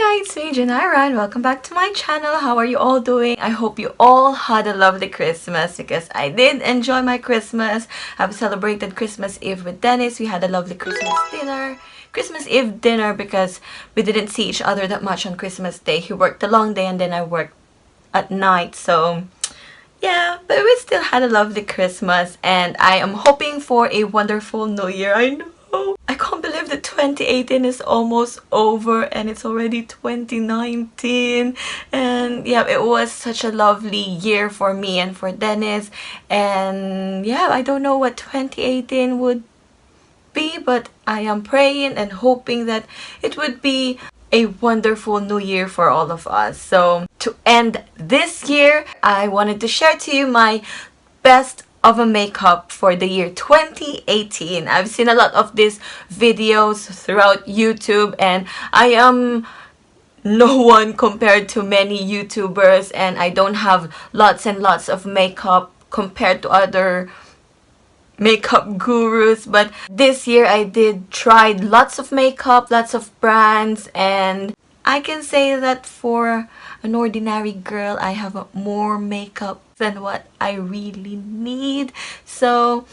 Hi, it's me, Janira, and welcome back to my channel. How are you all doing? I hope you all had a lovely Christmas because I did enjoy my Christmas. I've celebrated Christmas Eve with Dennis. We had a lovely Christmas Eve dinner because we didn't see each other that much on Christmas Day. He worked a long day and then I worked at night, so yeah, but we still had a lovely Christmas and I am hoping for a wonderful new year. I know. I can't believe that 2018 is almost over and it's already 2019. And yeah, it was such a lovely year for me and for Dennis. And yeah, I don't know what 2018 would be, but I am praying and hoping that it would be a wonderful new year for all of us. So to end this year, I wanted to share to you my best of a makeup for the year 2018. I've seen a lot of these videos throughout YouTube and I am no one compared to many YouTubers and I don't have lots and lots of makeup compared to other makeup gurus, but this year I did try lots of makeup, lots of brands, and I can say that for an ordinary girl I have more makeup than what I really need. So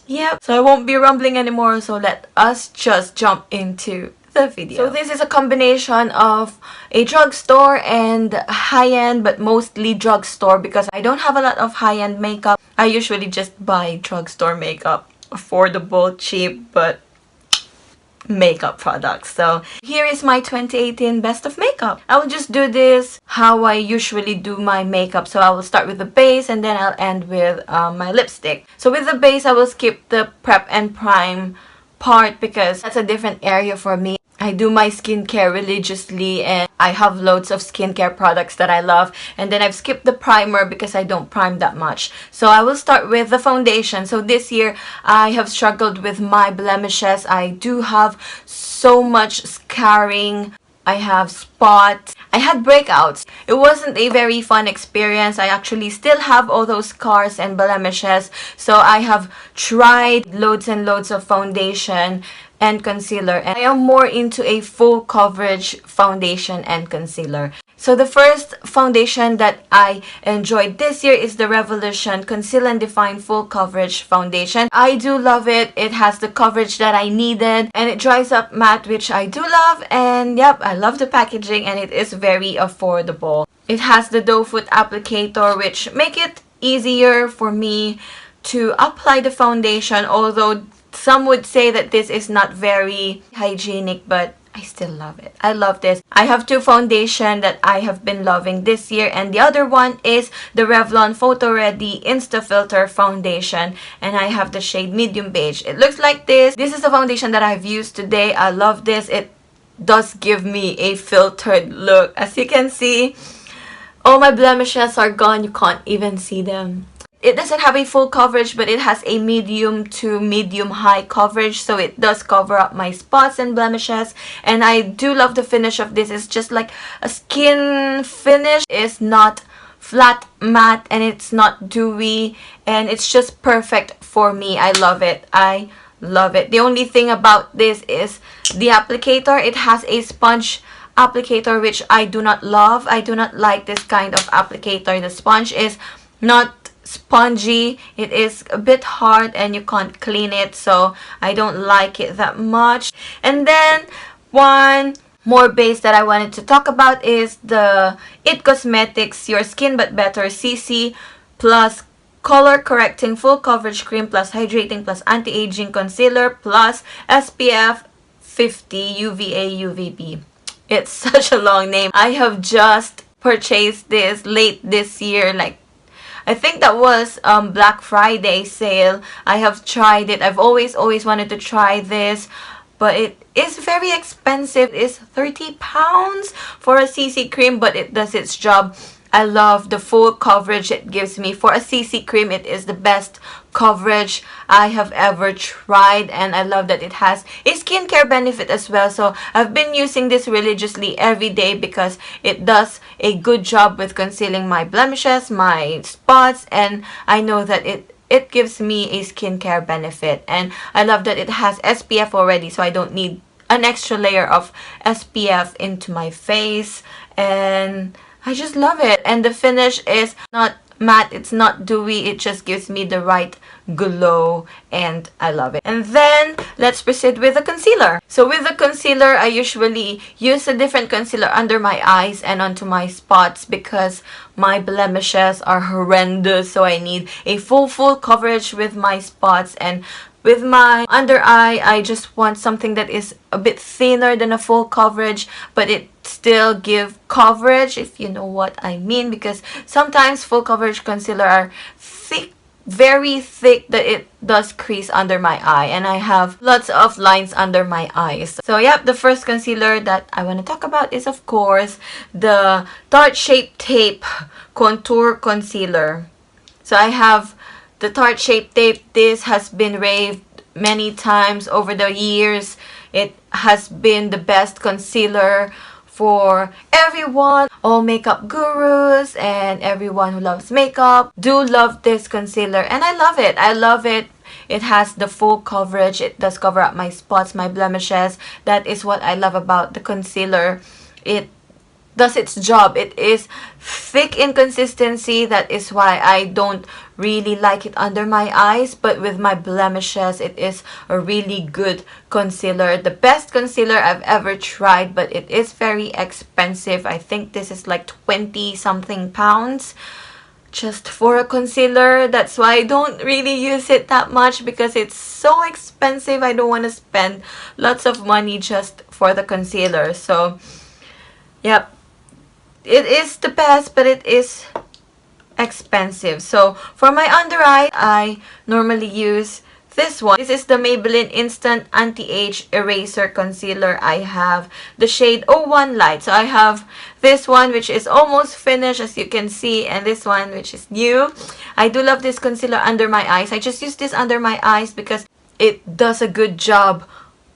yeah, so I won't be rambling anymore, so let us just jump into the video. So this is a combination of a drugstore and high-end, but mostly drugstore because I don't have a lot of high-end makeup. I usually just buy drugstore makeup, affordable, cheap, but makeup products. So here is my 2018 best of makeup. I will just do this how I usually do my makeup. So I will start with the base and then I'll end with my lipstick. So with the base, I will skip the prep and prime part because that's a different area for me. I do my skincare religiously and I have loads of skincare products that I love, and then I've skipped the primer because I don't prime that much. So I will start with the foundation. So this year I have struggled with my blemishes. I do have so much scarring. I have spots. I had breakouts. It wasn't a very fun experience. I actually still have all those scars and blemishes. So I have tried loads and loads of foundation and concealer, and I am more into a full coverage foundation and concealer. So the first foundation that I enjoyed this year is the Revolution Conceal and Define Full Coverage Foundation. I do love it. It has the coverage that I needed and it dries up matte, which I do love, and yep, I love the packaging and it is very affordable. It has the doe foot applicator, which make it easier for me to apply the foundation, although some would say that this is not very hygienic, but I still love it. I love this. I have two foundation that I have been loving this year, and the other one is the Revlon Photoready Insta-filter foundation, and I have the shade medium beige. It looks like this. This is the foundation that I've used today. I love this. It does give me a filtered look. As you can see, all my blemishes are gone. You can't even see them. It doesn't have a full coverage, but it has a medium to medium high coverage, so it does cover up my spots and blemishes. And I do love the finish of this. It's just like a skin finish. It's not flat matte and it's not dewy, and it's just perfect for me. I love it. I love it. The only thing about this is the applicator. It has a sponge applicator, which I do not love. I do not like this kind of applicator. The sponge is not spongy. It is a bit hard and you can't clean it, so I don't like it that much. And then one more base that I wanted to talk about is the It Cosmetics Your Skin But Better CC plus color correcting full coverage cream plus hydrating plus anti-aging concealer plus SPF 50 UVA UVB. It's such a long name. I have just purchased this late this year, like I think that was Black Friday sale. I have tried it. I've always wanted to try this, but it is very expensive. It's 30 pounds for a CC cream, but it does its job. I love the full coverage it gives me. For a CC cream, it is the best coverage I have ever tried, and I love that it has a skincare benefit as well. So I've been using this religiously every day because it does a good job with concealing my blemishes, my spots, and I know that it gives me a skincare benefit. And I love that it has SPF already, so I don't need an extra layer of SPF into my face, and I just love it. And the finish is not matte, it's not dewy, it just gives me the right glow, and I love it. And then let's proceed with the concealer. So with the concealer, I usually use a different concealer under my eyes and onto my spots because my blemishes are horrendous, so I need a full coverage with my spots. And with my under eye, I just want something that is a bit thinner than a full coverage, but it still give coverage, if you know what I mean, because sometimes full coverage concealer are thick, very thick, that it does crease under my eye, and I have lots of lines under my eyes. So yep, the first concealer that I want to talk about is of course the Tarte Shape Tape Contour Concealer. So I have the Tarte Shape Tape. This has been raved many times over the years. It has been the best concealer for everyone. All makeup gurus and everyone who loves makeup do love this concealer, and I love it. I love it. It has the full coverage. It does cover up my spots, my blemishes. That is what I love about the concealer. It does its job. It is thick in consistency. That is why I don't really like it under my eyes, but with my blemishes, it is a really good concealer. The best concealer I've ever tried, but it is very expensive. I think this is like 20 something pounds just for a concealer. That's why I don't really use it that much, because it's so expensive. I don't want to spend lots of money just for the concealer. So yep, it is the best, but it is expensive. So for my under eye, I normally use this one. This is the Maybelline Instant Anti-Age Eraser Concealer. I have the shade 01 Light. So I have this one, which is almost finished, as you can see, and this one, which is new. I do love this concealer under my eyes. I just use this under my eyes because it does a good job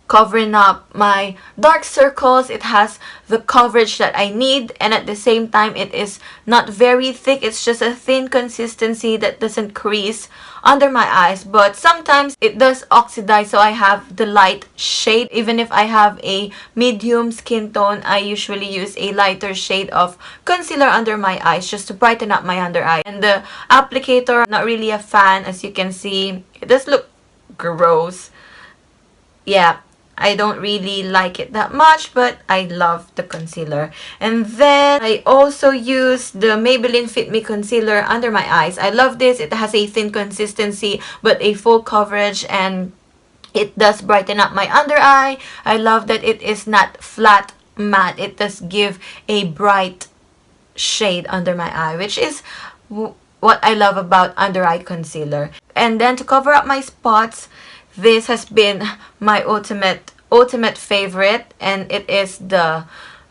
covering up my dark circles. It has the coverage that I need, and at the same time it is not very thick. It's just a thin consistency that doesn't crease under my eyes, but sometimes it does oxidize, so I have the light shade. Even if I have a medium skin tone, I usually use a lighter shade of concealer under my eyes just to brighten up my under eye. And the applicator, I'm not really a fan. As you can see, it does look gross. Yeah, I don't really like it that much, but I love the concealer. And then I also use the Maybelline Fit Me Concealer under my eyes. I love this. It has a thin consistency but a full coverage, and it does brighten up my under eye. I love that it is not flat matte. It does give a bright shade under my eye, which is what I love about under eye concealer. And then to cover up my spots, this has been my ultimate favorite, and it is the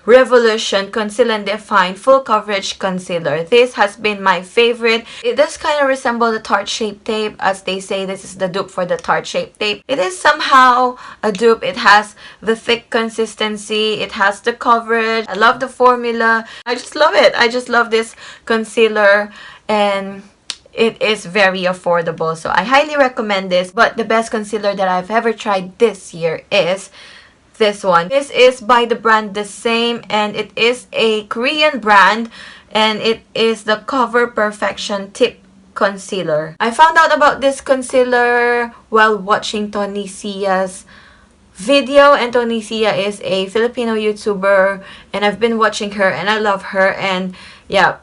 Revolution Conceal and Define Full Coverage Concealer. This has been my favorite. It does kind of resemble the Tarte Shape Tape, as they say this is the dupe for the Tarte Shape Tape. It is somehow a dupe. It has the thick consistency. It has the coverage. I love the formula. I just love it. I just love this concealer, and it is very affordable, so I highly recommend this. But the best concealer that I've ever tried this year is this one. This is by the brand Saem, and it is a Korean brand, and it is the Cover Perfection Tip Concealer. I found out about this concealer while watching Tony Sia's video, and Tony Sia is a Filipino YouTuber, and I've been watching her and I love her. And yeah,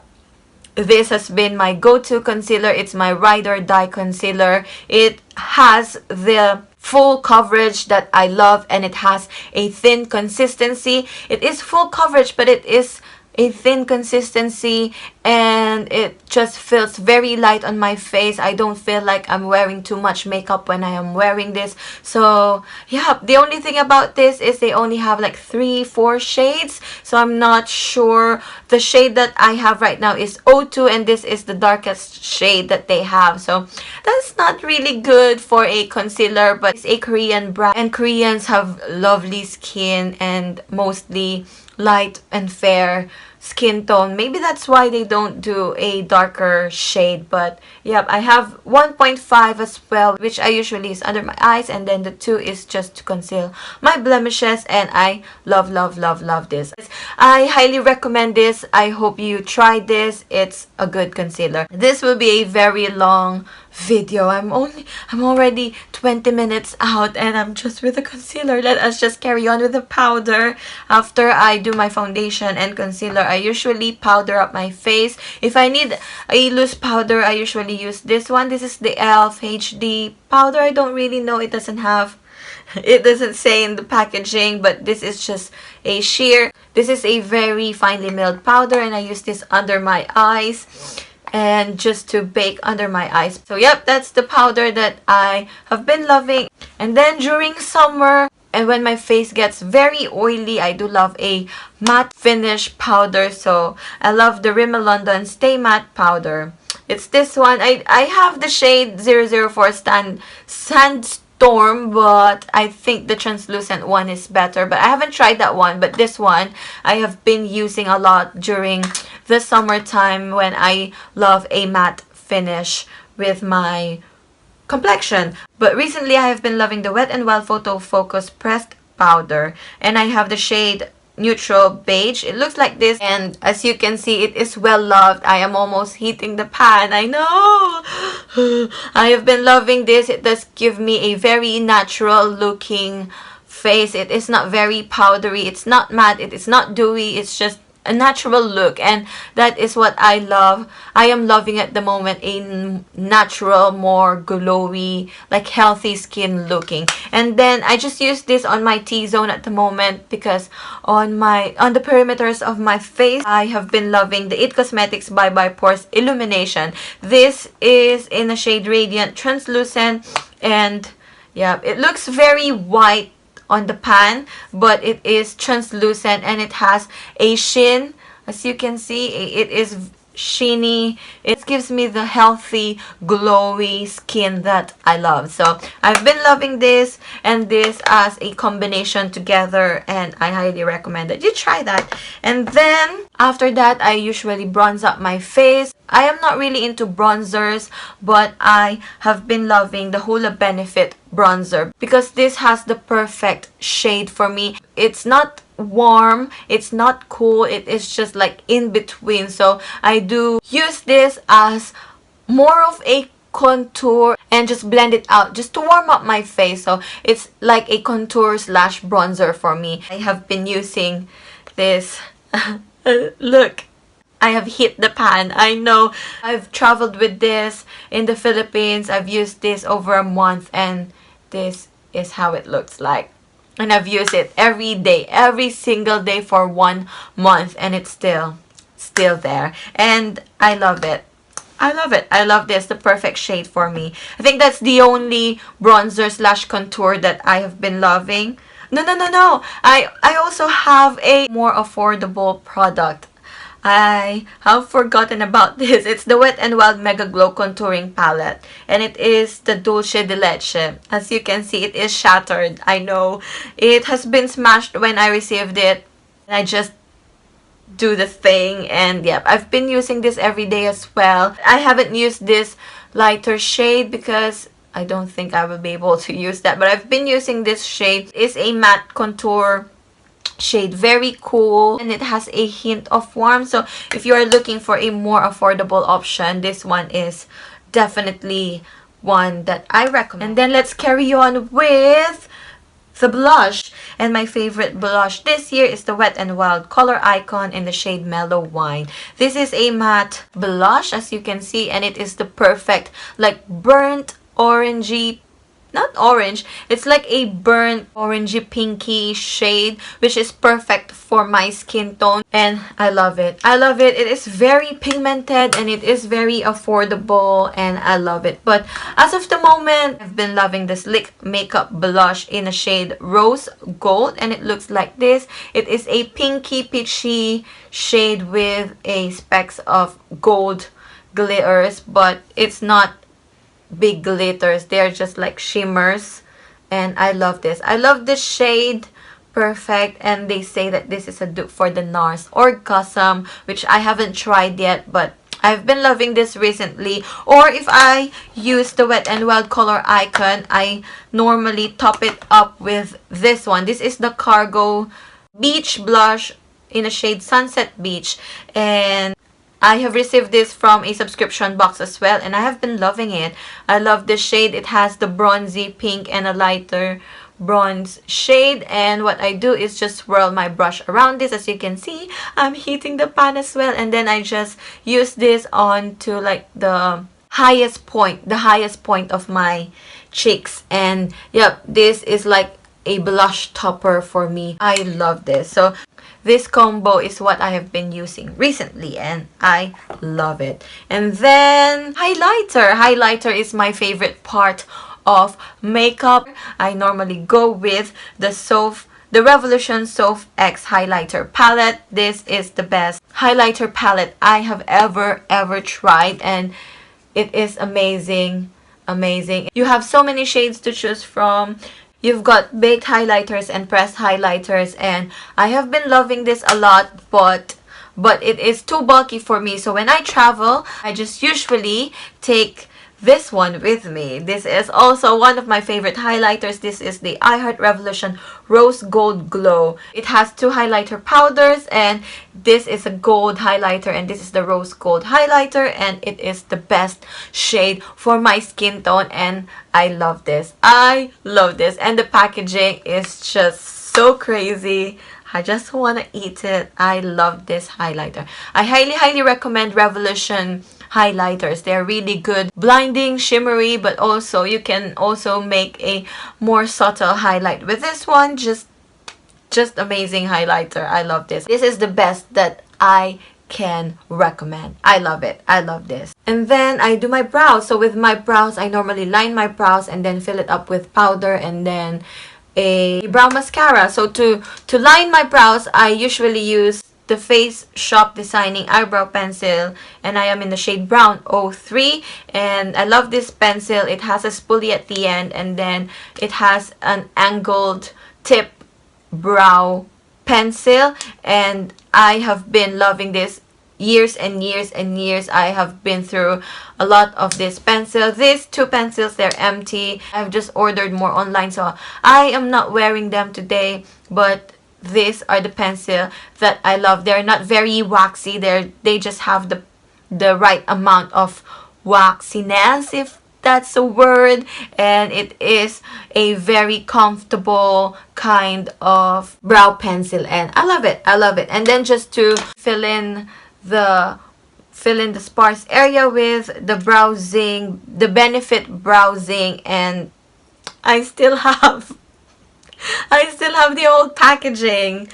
this has been my go-to concealer. It's my ride or die concealer. It has the full coverage that I love, and it has a thin consistency. It is full coverage, but it is a thin consistency, and it just feels very light on my face. I don't feel like I'm wearing too much makeup when I am wearing this. So yeah, the only thing about this is they only have like 3-4 shades, so I'm not sure. The shade that I have right now is 02, and this is the darkest shade that they have, so that's not really good for a concealer. But it's a Korean brand, and Koreans have lovely skin and mostly light and fair, skin tone. Maybe that's why they don't do a darker shade. But yep, I have 1.5 as well, which I usually use under my eyes, and then the 2 is just to conceal my blemishes, and I love, love, love, love this. I highly recommend this. I hope you try this. It's a good concealer. This will be a very long video. I'm already 20 minutes out, and I'm just with the concealer. Let us just carry on with the powder. After I do my foundation and concealer, I usually powder up my face. If I need a loose powder, I usually use this one. This is the e.l.f. HD powder. I don't really know. It doesn't say in the packaging, but this is just a sheer. This is a very finely milled powder, and I use this under my eyes and just to bake under my eyes. So yep, that's the powder that I have been loving. And then during summer, and when my face gets very oily, I do love a matte finish powder. So I love the Rimmel London Stay Matte powder. It's this one. I have the shade 004 Sandstorm, but I think the translucent one is better. But I haven't tried that one. But this one I have been using a lot during the summertime when I love a matte finish with my complexion. But recently I have been loving the Wet n Wild Photo Focus Pressed Powder, and I have the shade Neutral Beige. It looks like this, and as you can see, it is well loved. I am almost heating the pan. I know. I have been loving this. It does give me a very natural looking face. It is not very powdery. It's not matte. It is not dewy. It's just a natural look, and that is what I love. I am loving at the moment a natural, more glowy, like healthy skin looking. And then I just use this on my T-zone at the moment, because on the perimeters of my face, I have been loving the IT Cosmetics Bye Bye Pores Illumination. This is in a shade Radiant Translucent, and yeah, it looks very white on the pan, but it is translucent, and it has a sheen. As you can see, it is sheeny. It gives me the healthy, glowy skin that I love. So I've been loving this and this as a combination together, and I highly recommend that you try that. And then after that, I usually bronze up my face. I am not really into bronzers, but I have been loving the Hoola Benefit bronzer, because this has the perfect shade for me. It's not warm, it's not cool, it is just like in between. So I do use this as more of a contour and just blend it out just to warm up my face. So it's like a contour slash bronzer for me. I have been using this. Look, I have hit the pan. I know. I've traveled with this in the Philippines. I've used this over a month, and this is how it looks like. And I've used it every day, every single day for 1 month, and it's still there. And I love it. I love it. I love this. The perfect shade for me. I think that's the only bronzer slash contour that I have been loving. No. I also have a more affordable product. I have forgotten about this. It's the Wet n Wild MegaGlo Contouring Palette, and it is the Dulce de Leche. As you can see, it is shattered. I know. It has been smashed when I received it. I just do the thing, and yep, I've been using this every day as well. I haven't used this lighter shade because I don't think I will be able to use that, but I've been using this shade. It's a matte contour shade, very cool, and it has a hint of warm. So if you are looking for a more affordable option, this one is definitely one that I recommend. And then let's carry on with the blush. And my favorite blush this year is the Wet n Wild Color Icon in the shade Mellow Wine. This is a matte blush, as you can see, and it is the perfect like burnt orangey, not orange, it's like a burnt orangey pinky shade, which is perfect for my skin tone, and I love it. I love it. It is very pigmented, and it is very affordable, and I love it. But as of the moment, I've been loving this Lick Makeup blush in a shade Rose Gold, and it looks like this. It is a pinky peachy shade with a specks of gold glitters, but it's not big glitters. They're just like shimmers, and I love this. I love this shade perfect, and they say that this is a dupe for the NARS Orgasm, which I haven't tried yet, but I've been loving this recently. Or if I use the Wet n Wild color icon, I normally top it up with this one. This is the Cargo Beach Blush in a shade Sunset Beach, and I have received this from a subscription box as well, and I have been loving it. I love this shade. It has the bronzy pink and a lighter bronze shade, and what I do is just swirl my brush around this. As you can see, I'm heating the pan as well, and then I just use this on to like the highest point of my cheeks. And yep, this is like a blush topper for me. I love this. So this combo is what I have been using recently, and I love it. And then highlighter is my favorite part of makeup. I normally go with the Revolution Soft X highlighter palette. This is the best highlighter palette I have ever tried, and it is amazing. You have so many shades to choose from. You've got baked highlighters and pressed highlighters, and I have been loving this a lot, but it is too bulky for me. So when I travel, I just usually take this one with me. This is also one of my favorite highlighters. This is the I Heart Revolution Rose Gold Glow. It has two highlighter powders, and this is a gold highlighter, and this is the rose gold highlighter, and it is the best shade for my skin tone, and I love this. And the packaging is just so crazy. I just want to eat it. I love this highlighter. I highly recommend Revolution highlighters. They're really good, blinding, shimmery, but also you can also make a more subtle highlight with this one. Just amazing highlighter. I love this. This is the best that I can recommend. I love it. I love this. And then I do my brows. So with my brows, I normally line my brows and then fill it up with powder and then a brow mascara. So to line my brows, I usually use the Face Shop Designing Eyebrow Pencil, and I am in the shade Brown 03, and I love this pencil. It has a spoolie at the end, and then it has an angled tip brow pencil, and I have been loving this years and years and years. I have been through a lot of this pencil. These two pencils, they're empty. I've just ordered more online, so I am not wearing them today, but these are the pencil that I love. They're not very waxy. They just have the right amount of waxiness, if that's a word, and it is a very comfortable kind of brow pencil, and I love it. And then just to fill in the sparse area with the Benefit browsing, and I still have the old packaging.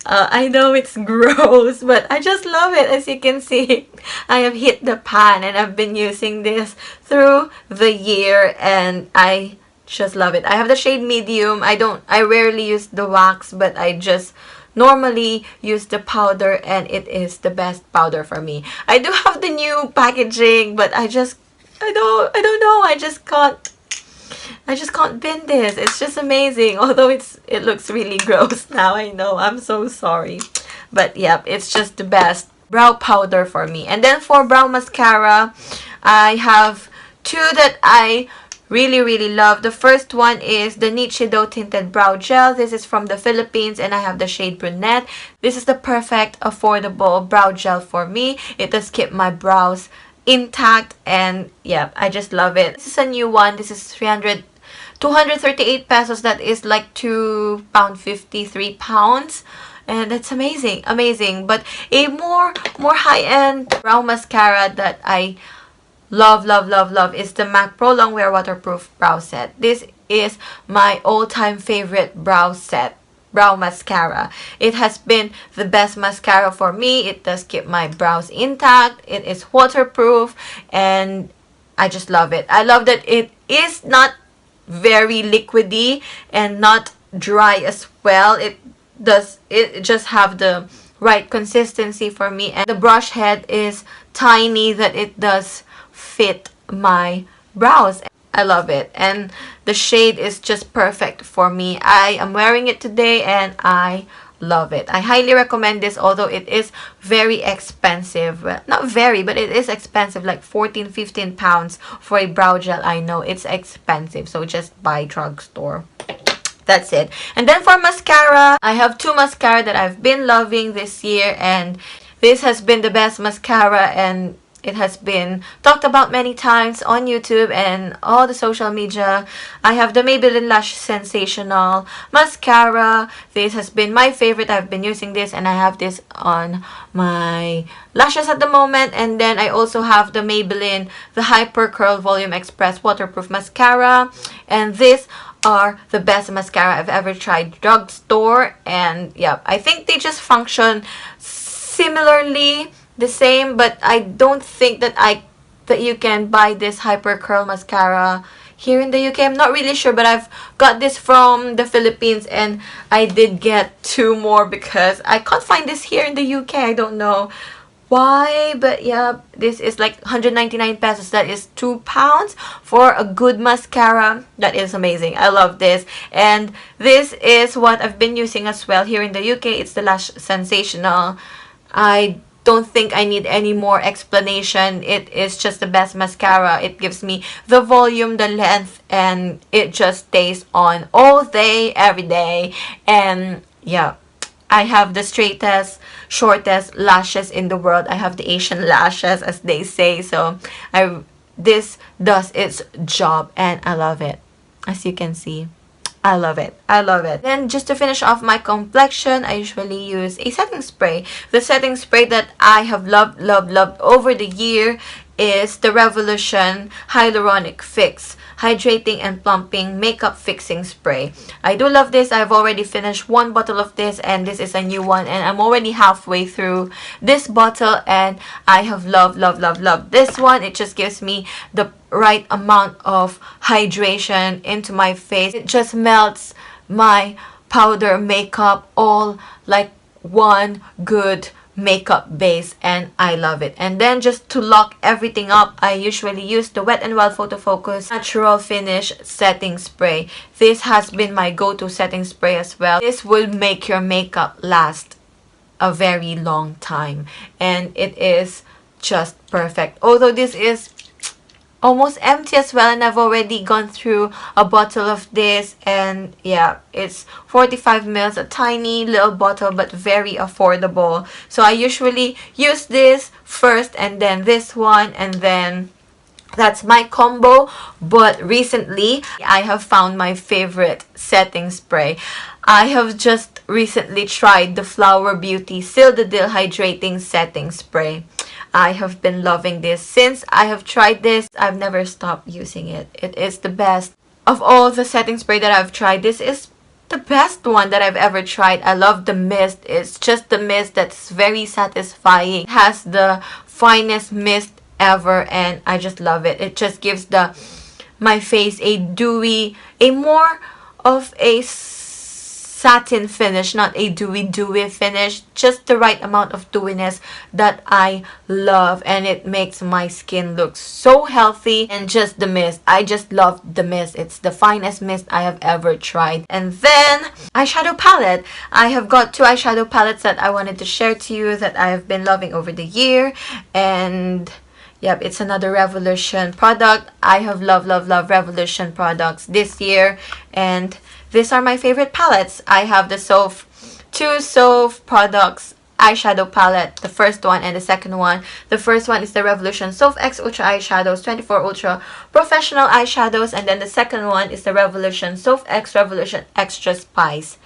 I know it's gross, but I just love it. As you can see, I have hit the pan, and I've been using this through the year, and I just love it. I have the shade medium. I rarely use the wax, but I just normally use the powder, and it is the best powder for me. I do have the new packaging, but I don't know. I just can't bend this. It's just amazing. Although it looks really gross now. I know. I'm so sorry. But yep, it's just the best brow powder for me. And then for brow mascara, I have two that I really love. The first one is the Niche Dough Tinted Brow Gel. This is from the Philippines, and I have the shade Brunette. This is the perfect affordable brow gel for me. It does keep my brows intact, and yeah, I just love it. This is a new one. This is 238 pesos. That is like £2.50, £3, and that's amazing. But a more high-end brow mascara that I love is the MAC Pro Longwear Waterproof Brow Set. This is my all-time favorite brow mascara. It has been the best mascara for me. It does keep my brows intact. It is waterproof, and I just love it. I love that it is not very liquidy and not dry as well. It just have the right consistency for me, and the brush head is tiny that it does fit my brows. I love it. And the shade is just perfect for me. I am wearing it today and I love it. I highly recommend this, although it is very expensive. Well, not very, but it is expensive, like 14-15 pounds for a brow gel. I know it's expensive, so just buy drugstore. That's it. And then for mascara, I have two mascara that I've been loving this year, and this has been the best mascara, and it has been talked about many times on YouTube and all the social media. I have the Maybelline Lash Sensational Mascara. This has been my favorite. I've been using this, and I have this on my lashes at the moment. And then I also have the Maybelline, the Hyper Curl Volume Express Waterproof Mascara. And these are the best mascara I've ever tried drugstore. And yeah, I think they just function similarly, the same, but I don't think that you can buy this Hyper Curl mascara here in the UK. I'm not really sure, but I've got this from the Philippines, and I did get two more because I can't find this here in the UK. I don't know why, but yeah, this is like 199 pesos. That is 2 pounds for a good mascara. That is amazing. I love this, and this is what I've been using as well here in the UK. It's the Lash Sensational. I don't think I need any more explanation. It is just the best mascara. It gives me the volume, the length, and it just stays on all day, every day. And yeah, I have the straightest, shortest lashes in the world. I have the Asian lashes, as they say. So this does its job, and I love it. As you can see, I love it. I love it. Then just to finish off my complexion, I usually use a setting spray. The setting spray that I have loved over the year is the Revolution Hyaluronic Fix Hydrating and Plumping Makeup Fixing Spray. I do love this. I've already finished one bottle of this, and this is a new one, and I'm already halfway through this bottle, and I have loved this one. It just gives me the right amount of hydration into my face. It just melts my powder makeup all like one good makeup base, and I love it. And then just to lock everything up, I usually use the Wet n Wild Photo Focus Natural Finish Setting Spray. This has been my go-to setting spray as well. This will make your makeup last a very long time, and it is just perfect. Although this is almost empty as well, and I've already gone through a bottle of this, and yeah, it's 45 mils, a tiny little bottle, but very affordable. So I usually use this first, and then this one, and then that's my combo. But recently I have found my favorite setting spray. I have just recently tried the Flower Beauty Seal the Deal Hydrating Setting Spray. I have been loving this. Since I have tried this, I've never stopped using it. It is the best. Of all the setting spray that I've tried, this is the best one that I've ever tried. I love the mist. It's just the mist that's very satisfying. It has the finest mist ever, and I just love it. It just gives my face a dewy, more of a satin finish, not a dewy finish, just the right amount of dewiness that I love, and it makes my skin look so healthy. And just the mist, I just love the mist. It's the finest mist I have ever tried. And then eyeshadow palette. I have got two eyeshadow palettes that I wanted to share to you that I have been loving over the year, and yep, it's another Revolution product. I have loved Revolution products this year, and these are my favorite palettes. I have the two Soph products eyeshadow palette, the first one and the second one. The first one is the Revolution Soph X Ultra Eyeshadows 24 Ultra Professional Eyeshadows, and then the second one is the Revolution Soph X Revolution Extra Spice.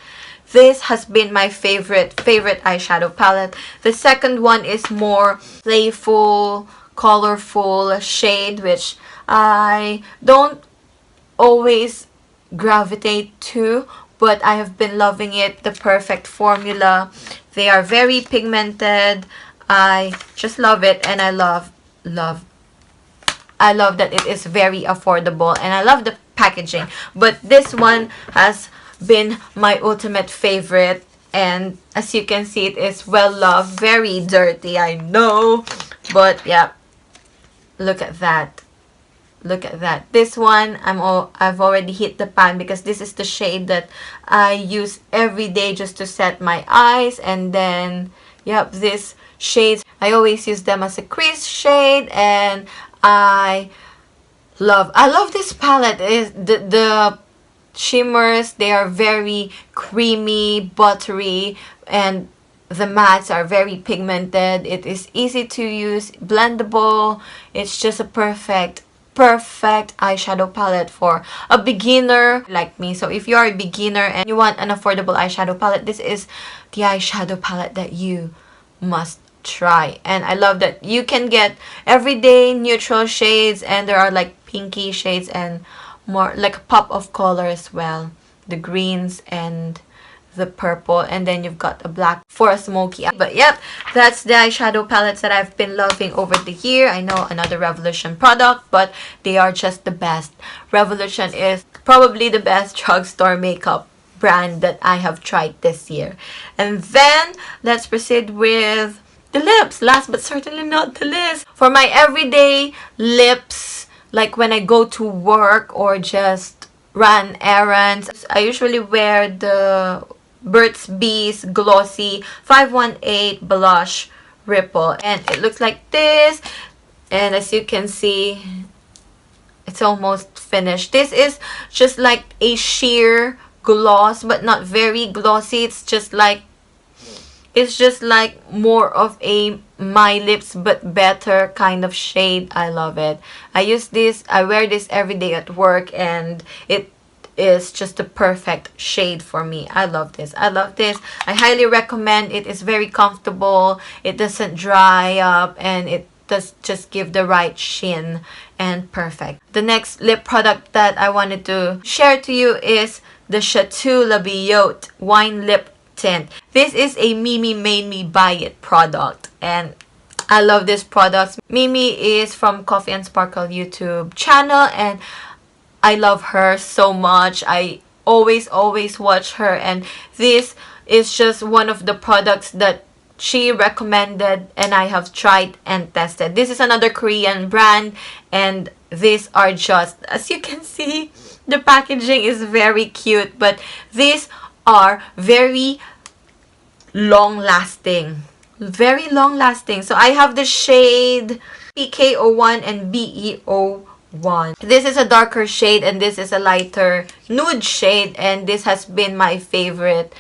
This has been my favorite eyeshadow palette. The second one is more playful, colorful shade, which I don't always gravitate to, but I have been loving it. The perfect formula. They are very pigmented. I just love it, and I love that it is very affordable, and I love the packaging. But this one has been my ultimate favorite, and as you can see, it is well loved. Very dirty, I know, but yeah, look at that. Look at that. This one, I've already hit the pan because this is the shade that I use every day just to set my eyes. And then, yep, this shades, I always use them as a crease shade. And I love this palette. Is the shimmers, they are very creamy, buttery, and the mattes are very pigmented. It is easy to use, blendable. It's just a perfect eyeshadow palette for a beginner like me. So if you are a beginner and you want an affordable eyeshadow palette, this is the eyeshadow palette that you must try. And I love that you can get everyday neutral shades, and there are like pinky shades and more like a pop of color as well, the greens and the purple, and then you've got a black for a smoky eye. But yep, that's the eyeshadow palettes that I've been loving over the year. I know another Revolution product, but they are just the best. Revolution is probably the best drugstore makeup brand that I have tried this year. And then let's proceed with the lips. Last but certainly not the least, for my everyday lips, like when I go to work or just run errands, I usually wear the Burt's Bees Glossy 518 Blush Ripple, and it looks like this. And as you can see, it's almost finished. This is just like a sheer gloss, but not very glossy. It's just like more of a My Lips but better kind of shade. I love it. I wear this every day at work, and it is just the perfect shade for me. I love this. I I highly recommend it. It's very comfortable. It doesn't dry up, and it does just give the right sheen and perfect. The next lip product that I wanted to share to you is the Chateau La Biote Wine Lip Tint. This is a Mimi made me buy it product, and I love this product. Mimi is from Coffee and Sparkle YouTube channel, and I love her so much. I always watch her, and this is just one of the products that she recommended and I have tried and tested. This is another Korean brand, and these are just, as you can see, the packaging is very cute, but these are very long lasting. So I have the shade PK01 and BE01. This is a darker shade, and this is a lighter nude shade, and this has been my favorite.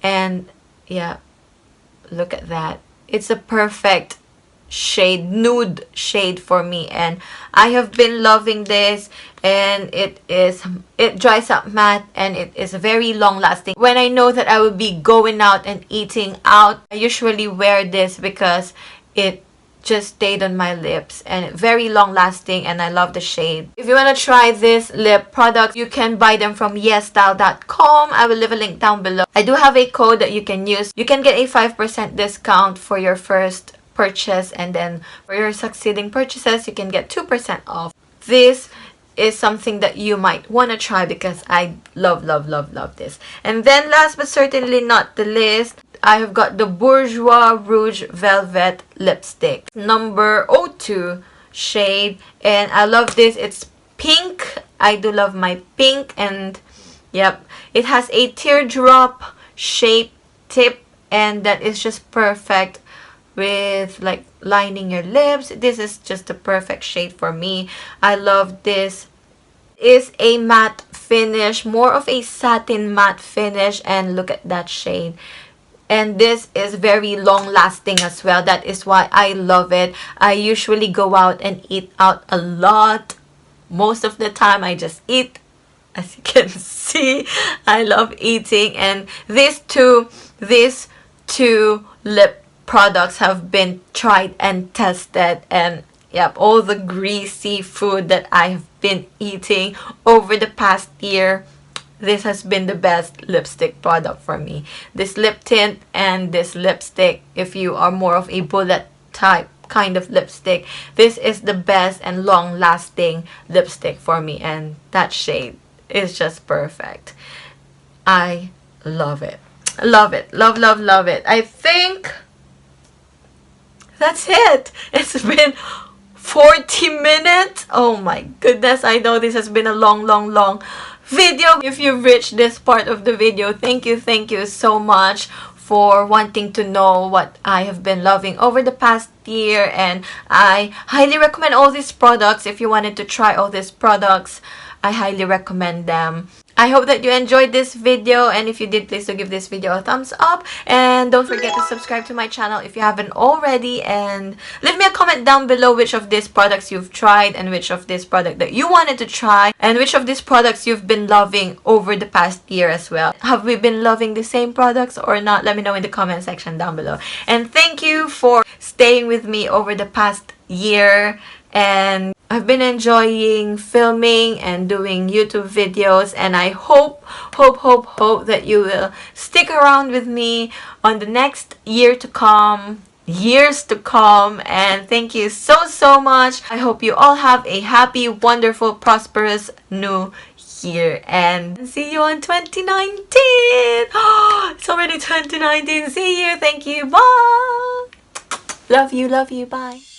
And yeah, look at that. It's a perfect shade, nude shade for me, and I have been loving this. And it dries up matte, and it is very long lasting. When I know that I will be going out and eating out, I usually wear this because it just stayed on my lips, and very long lasting, and I love the shade. If you want to try this lip product, you can buy them from yesstyle.com. I will leave a link down below. I do have a code that you can use. You can get a 5% discount for your first purchase, and then for your succeeding purchases you can get 2% off. This is something that you might want to try because I love this. And then last but certainly not the least, I have got the Bourjois Rouge Velvet Lipstick number 02 shade, and I love this. It's pink. I do love my pink, and yep, it has a teardrop shape tip, and that is just perfect with like lining your lips. This is just the perfect shade for me. I love this. Is a matte finish, more of a satin matte finish, and look at that shade. And this is very long lasting as well. That is why I love it. I usually go out and eat out a lot. Most of the time I just eat. As you can see, I love eating, and these two lip products have been tried and tested, and yep, all the greasy food that I have been eating over the past year, this has been the best lipstick product for me. This lip tint and this lipstick, if you are more of a bullet type kind of lipstick, this is the best and long lasting lipstick for me, and that shade is just perfect. I love it. Love it. Love it. I think that's it. It's been 40 minutes. Oh my goodness, I know this has been a long video. If you've reached this part of the video, thank you so much for wanting to know what I have been loving over the past year. And I highly recommend all these products. If you wanted to try all these products, I highly recommend them. I hope that you enjoyed this video, and if you did, please do give this video a thumbs up, and don't forget to subscribe to my channel if you haven't already, and leave me a comment down below which of these products you've tried and which of this product that you wanted to try, and which of these products you've been loving over the past year as well. Have we been loving the same products or not? Let me know in the comment section down below. And thank you for staying with me over the past year, and I've been enjoying filming and doing YouTube videos, and I hope that you will stick around with me on the next year to come, years to come. And thank you so much. I hope you all have a happy, wonderful, prosperous new year, and see you on 2019. It's already 2019. See you. Thank you. Bye. Love you. Bye.